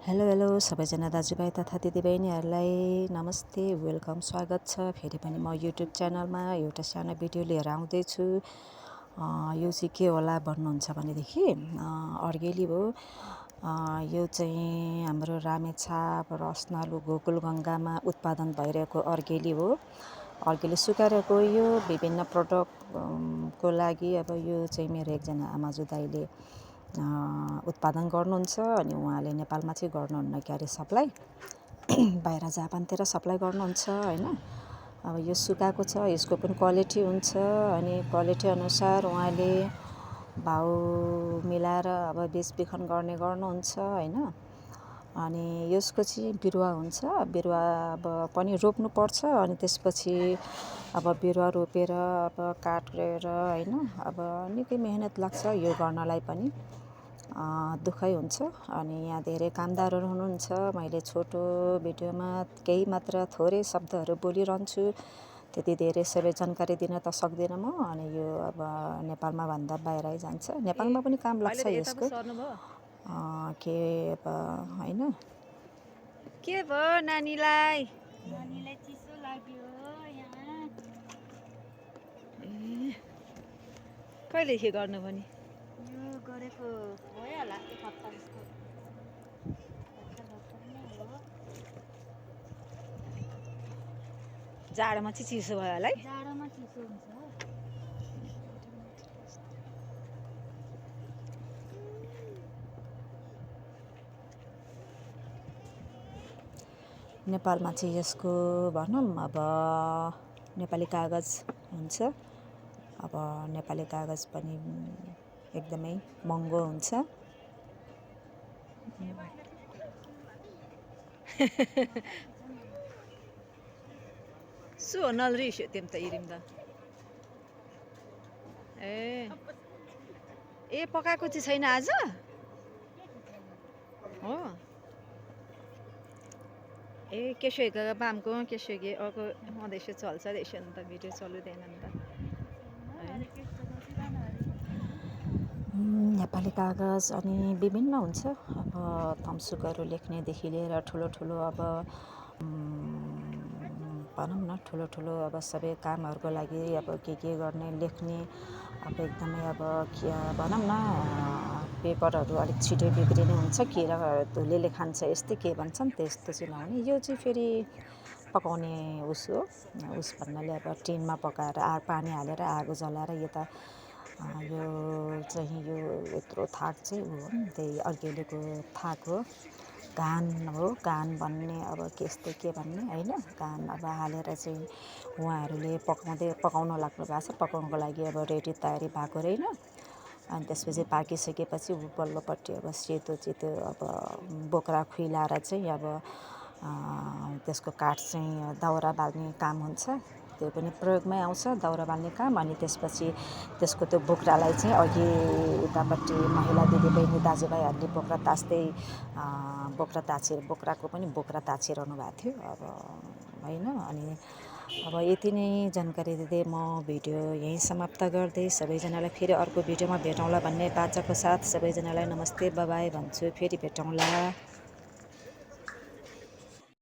Hello hello सबैजना दाजुभाइ तथा दिदीबहिनीहरूलाई नमस्ते, वेलकम, स्वागत छ फेरि पनि म युट्युब च्यानलमा एउटा सानो भिडियो लिएर आउँदैछु। यो चाहिँ के होला भन्नुहुन्छ भनेदेखि अर्गेली हो। यो चाहिँ हाम्रो रामेछाप रसनालु गोकुलगङ्गामा उत्पादन भइरहेको अर्गेली हो। अर्गेली सुकाएर गयो विभिन्न प्रडक्ट को लागि। अब यो चाहिँ मेरो एकजना आमाजु दाइले उत्पादन गर्नुहुन्छ अनि उहाँले नेपालमा चाहिँ गर्नुहुन्न क्यारे सप्लाई बाहिर जापानतिर सप्लाई गर्नुहुन्छ हैन। अब यो सुकाएको छ, यसको पनि क्वालिटी हुन्छ अनि क्वालिटी अनुसार उहाँले भाउ मिलाएर अब बेचबिखन गर्नुहुन्छ हैन। अनि यसको चाहिँ बिरुवा हुन्छ, बिरुवा अब पनि रोप्नुपर्छ अनि त्यसपछि अब बिरुवा रोपेर अब काटेर हैन। अब निकै मेहनत लाग्छ यो गर्नलाई पनि, दुःखै हुन्छ। अनि यहाँ धेरै कामदारहरू हुनुहुन्छ। मैले छोटो भिडियोमा केही मात्र थोरै शब्दहरू बोलिरहन्छु, त्यति धेरै सबै जानकारी दिन त सक्दिनँ म। अनि यो अब नेपालमा भन्दा बाहिरै जान्छ, नेपालमा पनि काम लाग्छ यसको। के अब हैन, के भयो नानीलाई चिसो लाग्यो यहाँ। कहिलेदेखि गर्नु भने यो गरेको भयो होला, एक हप्ता जस्तो। जाडोमा चाहिँ चिसो भयो होला है। जाडोमा चिसो हुन्छ। नेपालमा चाहिँ यसको भनौँ अब नेपाली कागज हुन्छ। अब नेपाली कागज पनि एकदमै महँगो हुन्छ। सो नलरिस त्यम त इरिम द ए पकाएको चाहिँ छैन आज हो। ए केसोगा बामको केसोगे अर्को मधेस चल्छ रहेछ नि त, भिडियो चल्दैन नि त। नेपाली कागज अनि विभिन्न हुन्छ। अब थम्सुकहरू लेख्नेदेखि लिएर ठुलो ठुलो अब भनौँ न ठुलो ठुलो अब सबै कामहरूको लागि अब के गर्ने लेख्ने अब एकदमै अब के भनौँ न पेपरहरू अलिक छिटै बिग्रिने हुन्छ, किरा धुलेले खान्छ यस्तै के भन्छन् त्यस्तो चाहिँ नहुने। यो चाहिँ फेरि पकाउने उस हो। उस भन्नाले अब टिनमा पकाएर पानी हालेर आगो जलाएर यता यो चाहिँ यो यत्रो थाक चाहिँ हो, त्यही अर्गेलीको थाक हो। घान हो, घान भन्ने अब त्यस्तै के भन्ने हैन। घान अब हालेर चाहिँ उहाँहरूले पकाउन लाग्नु भएको छ। पकाउनको लागि अब रेडी तयारी भएको रहेन। अनि त्यसपछि पाकिसकेपछि पल्लोपट्टि अब सेतो अब बोक्रा खुइलाएर चाहिँ अब त्यसको काठ चाहिँ दाउरा बाल्ने काम हुन्छ। त्यो पनि प्रयोगमै आउँछ दाउरा बाल्ने काम। अनि त्यसपछि त्यसको त्यो बोक्रालाई चाहिँ अघि उतापट्टि महिला दिदीबहिनी दाजुभाइहरूले बोक्राको पनि बोक्रा ताछिरहनु भएको थियो अब हैन। अनि अब यति नै जानकारी दिँदै म भिडियो यहीँ समाप्त गर्दै सबैजनालाई फेरि अर्को भिडियोमा भेटौँला भन्ने बाचाको साथ सबैजनालाई नमस्ते बाबाई भन्छु। फेरि भेटौँला।